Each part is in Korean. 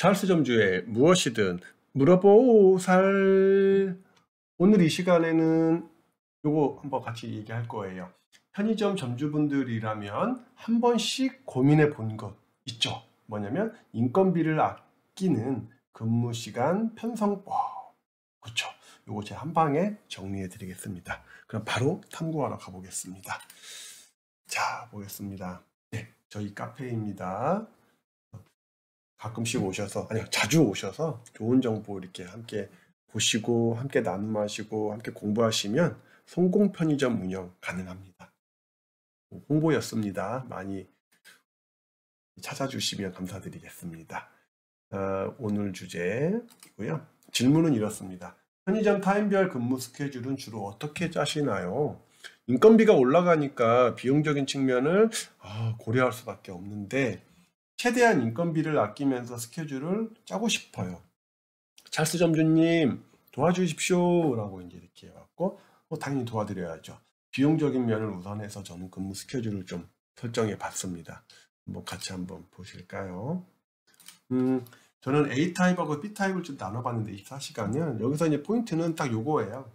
찰스 점주의 무엇이든 물어보살. 오늘 이 시간에는 요거 한번 같이 얘기할 거예요. 편의점 점주분들이라면 한 번씩 고민해 본 것 있죠. 뭐냐면 인건비를 아끼는 근무시간 편성법. 그렇죠. 요거 제가 한 방에 정리해 드리겠습니다. 그럼 바로 탐구하러 가보겠습니다. 자, 보겠습니다. 네, 저희 카페입니다. 가끔씩 오셔서, 아니요, 자주 오셔서 좋은 정보 이렇게 함께 보시고, 함께 나눔하시고, 함께 공부하시면 성공 편의점 운영 가능합니다. 홍보였습니다. 많이 찾아주시면 감사드리겠습니다. 오늘 주제이고요. 질문은 이렇습니다. 편의점 타임별 근무 스케줄은 주로 어떻게 짜시나요? 인건비가 올라가니까 비용적인 측면을 고려할 수밖에 없는데 최대한 인건비를 아끼면서 스케줄을 짜고 싶어요. 찰스 점주님 도와주십시오 라고 이제 이렇게 해갖고 당연히 도와드려야죠. 비용적인 면을 우선해서 저는 근무 스케줄을 좀 설정해 봤습니다. 같이 한번 보실까요? 저는 A타입하고 B타입을 좀 나눠봤는데 24시간은 여기서 이제 포인트는 딱 요거예요.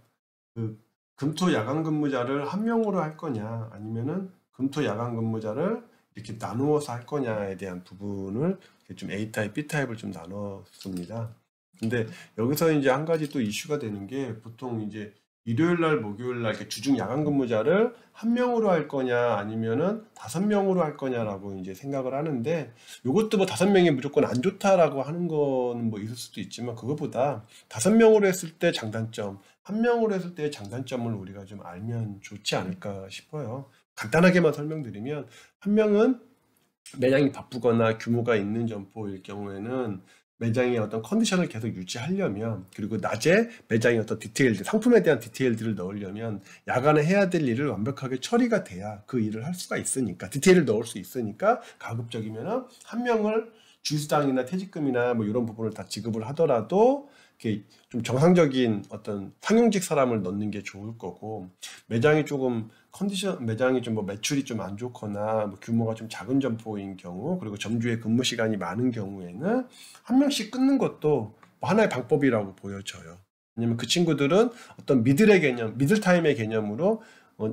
금토 야간 근무자를 한 명으로 할 거냐 아니면은 금토 야간 근무자를 이렇게 나누어서 할 거냐에 대한 부분을 좀 A타입, B타입을 좀 나눴습니다. 근데 여기서 이제 한 가지 또 이슈가 되는 게 보통 이제 일요일 날, 목요일 날 이렇게 주중 야간 근무자를 한 명으로 할 거냐 아니면은 5명으로 할 거냐라고 이제 생각을 하는데 이것도 뭐 5명이 무조건 안 좋다라고 하는 건 뭐 있을 수도 있지만 그것보다 5명으로 했을 때 장단점, 1명으로 했을 때의 장단점을 우리가 좀 알면 좋지 않을까 싶어요. 간단하게만 설명드리면 한 명은 매장이 바쁘거나 규모가 있는 점포일 경우에는 매장의 어떤 컨디션을 계속 유지하려면 그리고 낮에 매장의 어떤 디테일들, 상품에 대한 디테일들을 넣으려면 야간에 해야 될 일을 완벽하게 처리가 돼야 그 일을 할 수가 있으니까 디테일을 넣을 수 있으니까 가급적이면은 한 명을 주휴수당이나 퇴직금이나 뭐 이런 부분을 다 지급을 하더라도 이렇게 좀 정상적인 어떤 상용직 사람을 넣는 게 좋을 거고 매장이 조금 매장이 좀 뭐 매출이 좀 안 좋거나 뭐 규모가 좀 작은 점포인 경우 그리고 점주의 근무 시간이 많은 경우에는 한 명씩 끊는 것도 뭐 하나의 방법이라고 보여져요. 왜냐면 그 친구들은 어떤 미들의 개념, 미들 타임의 개념으로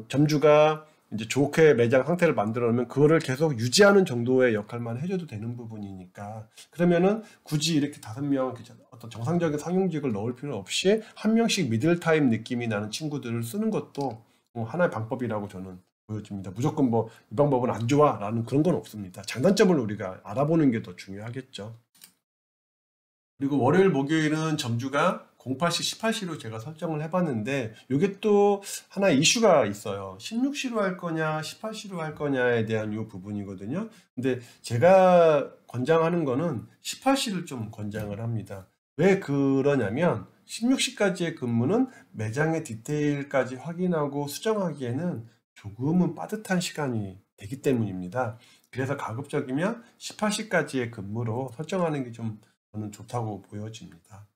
점주가 이제 좋게 매장 상태를 만들어 놓으면 그거를 계속 유지하는 정도의 역할만 해줘도 되는 부분이니까 그러면은 굳이 이렇게 5명 어떤 정상적인 상용직을 넣을 필요 없이 한 명씩 미들 타임 느낌이 나는 친구들을 쓰는 것도 하나의 방법이라고 저는 보여집니다. 무조건 뭐 이 방법은 안 좋아 라는 그런 건 없습니다. 장단점을 우리가 알아보는 게 더 중요하겠죠. 그리고 월요일 목요일은 점주가 08시 18시로 제가 설정을 해봤는데 이게 또 하나 이슈가 있어요. 16시로 할 거냐 18시로 할 거냐에 대한 이 부분이거든요. 근데 제가 권장하는 거는 18시를 좀 권장을 합니다. 왜 그러냐면 16시까지의 근무는 매장의 디테일까지 확인하고 수정하기에는 조금은 빠듯한 시간이 되기 때문입니다. 그래서 가급적이면 18시까지의 근무로 설정하는 게 좀 저는 좋다고 보여집니다.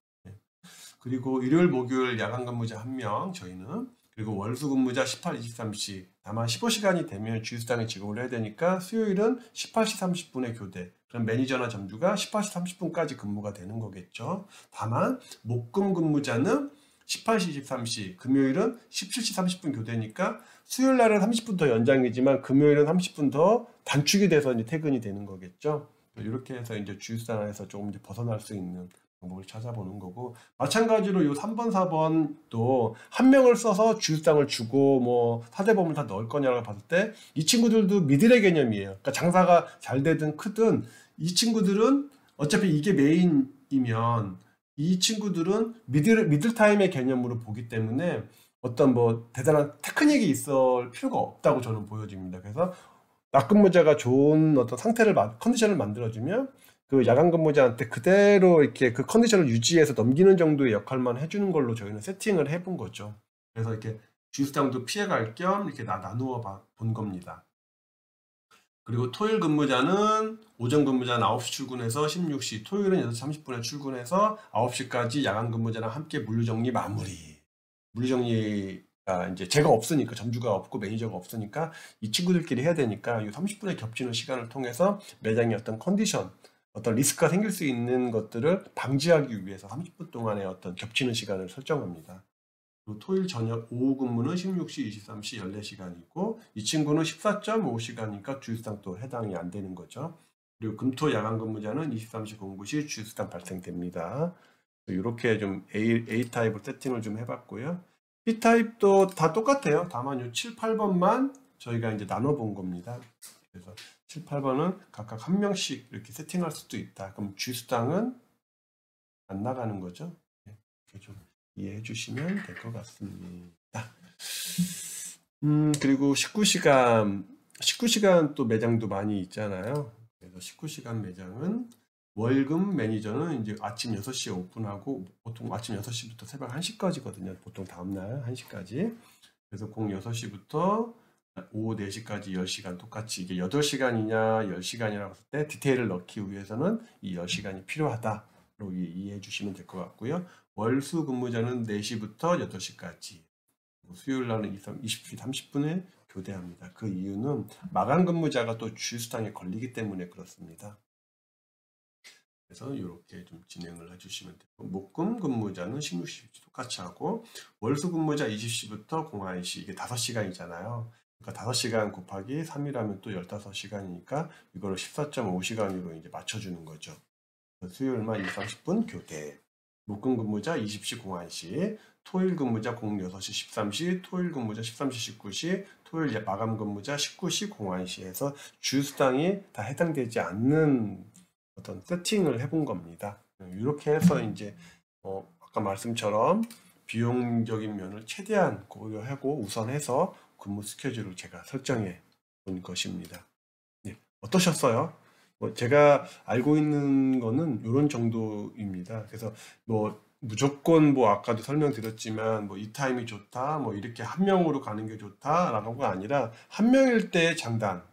그리고 일요일, 목요일 야간 근무자 1명 저희는 그리고 월수 근무자 18, 23시 다만 15시간이 되면 주휴수당에 지급을 해야 되니까 수요일은 18시 30분에 교대 그럼 매니저나 점주가 18시 30분까지 근무가 되는 거겠죠. 다만 목금 근무자는 18시 23시 금요일은 17시 30분 교대니까 수요일 날은 30분 더 연장이지만 금요일은 30분 더 단축이 돼서 이제 퇴근이 되는 거겠죠. 이렇게 해서 이제 주휴수당에서 조금 이제 벗어날 수 있는 방법을 찾아보는 거고 마찬가지로 요 3번, 4번도 한 명을 써서 주휴수당을 주고 뭐 사대보험을 다 넣을 거냐고 봤을 때 이 친구들도 미들의 개념이에요. 그러니까 장사가 잘 되든 크든 이 친구들은 어차피 이게 메인이면 이 친구들은 미들 타임의 개념으로 보기 때문에 어떤 뭐 대단한 테크닉이 있을 필요가 없다고 저는 보여집니다. 그래서 낮 근무자가 좋은 어떤 컨디션을 만들어주면 그 야간 근무자한테 그대로 이렇게 그 컨디션을 유지해서 넘기는 정도의 역할만 해주는 걸로 저희는 세팅을 해본 거죠. 그래서 이렇게 주휴수당도 피해갈 겸 이렇게 나누어 본 겁니다. 그리고 토요일 근무자는 오전 근무자는 9시 출근해서 16시, 토요일은 6시 30분에 출근해서 9시까지 야간 근무자랑 함께 물류정리 마무리. 물류정리가 이제 제가 없으니까 점주가 없고 매니저가 없으니까 이 친구들끼리 해야 되니까 이 30분에 겹치는 시간을 통해서 매장의 어떤 컨디션 어떤 리스크가 생길 수 있는 것들을 방지하기 위해서 30분 동안의 어떤 겹치는 시간을 설정합니다. 그리고 토요일 저녁 오후 근무는 16시, 23시 14시간이고 이 친구는 14.5시간이니까 주휴수당 또 해당이 안 되는 거죠. 그리고 금토 야간 근무자는 23시 공부 시 주휴수당 발생됩니다. 이렇게 좀 A 타입을 세팅을 좀 해봤고요. B 타입도 다 똑같아요. 다만 요 7, 8번만 저희가 이제 나눠본 겁니다. 그래서 7, 8번은 각각 한 명씩 이렇게 세팅할 수도 있다. 그럼 주휴수당은 안 나가는 거죠. 이렇게 좀 이해해 주시면 될 것 같습니다. 그리고 19시간 또 매장도 많이 있잖아요. 그래서 19시간 매장은 월금 매니저는 이제 아침 6시에 오픈하고 보통 아침 6시부터 새벽 1시까지거든요. 보통 다음날 1시까지. 그래서 06시부터 오후 4시까지 10시간 똑같이 이게 8시간이냐 10시간이라고 했을 때 디테일을 넣기 위해서는 이 10시간이 필요하다로 이해해 주시면 될 것 같고요. 월수 근무자는 4시부터 8시까지 수요일 날은 20시 30분에 교대합니다. 그 이유는 마감 근무자가 또 주휴수당에 걸리기 때문에 그렇습니다. 그래서 이렇게 좀 진행을 해주시면 되고 목금 근무자는 16시 똑같이 하고 월수 근무자 20시부터 01시 이게 5시간이잖아요. 그러니까 5시간 곱하기 3이라면 또 15시간이니까 이거를 14.5시간으로 이제 맞춰주는 거죠. 수요일만 30분 교대. 목금 근무자 20시 01시, 토일 근무자 06시 13시, 토일 근무자 13시 19시, 토일 마감 근무자 19시 01시 해서 주휴수당이 다 해당되지 않는 어떤 세팅을 해본 겁니다. 이렇게 해서 이제 아까 말씀처럼 비용적인 면을 최대한 고려하고 우선해서 근무 스케줄을 제가 설정해 본 것입니다. 네, 어떠셨어요? 제가 알고 있는 거는 이런 정도입니다. 그래서 무조건 아까도 설명드렸지만 이 타임이 좋다, 이렇게 한 명으로 가는 게 좋다라고가 아니라 한 명일 때의 장단점,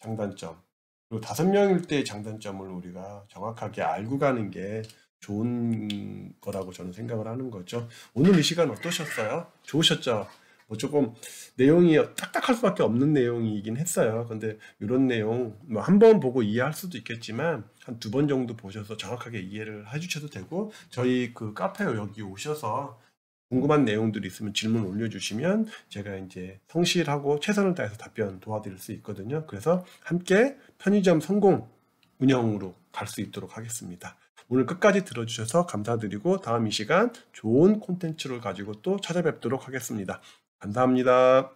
그리고 5명일 때의 장단점을 우리가 정확하게 알고 가는 게 좋은 거라고 저는 생각을 하는 거죠. 오늘 이 시간 어떠셨어요? 좋으셨죠? 조금 내용이 딱딱할 수밖에 없는 내용이긴 했어요. 근데 이런 내용 한 번 보고 이해할 수도 있겠지만 한 2번 정도 보셔서 정확하게 이해를 해주셔도 되고 저희 그 카페에 여기 오셔서 궁금한 내용들이 있으면 질문 올려주시면 제가 이제 성실하고 최선을 다해서 답변 도와드릴 수 있거든요. 그래서 함께 편의점 성공 운영으로 갈 수 있도록 하겠습니다. 오늘 끝까지 들어주셔서 감사드리고 다음 이 시간 좋은 콘텐츠를 가지고 또 찾아뵙도록 하겠습니다. 감사합니다.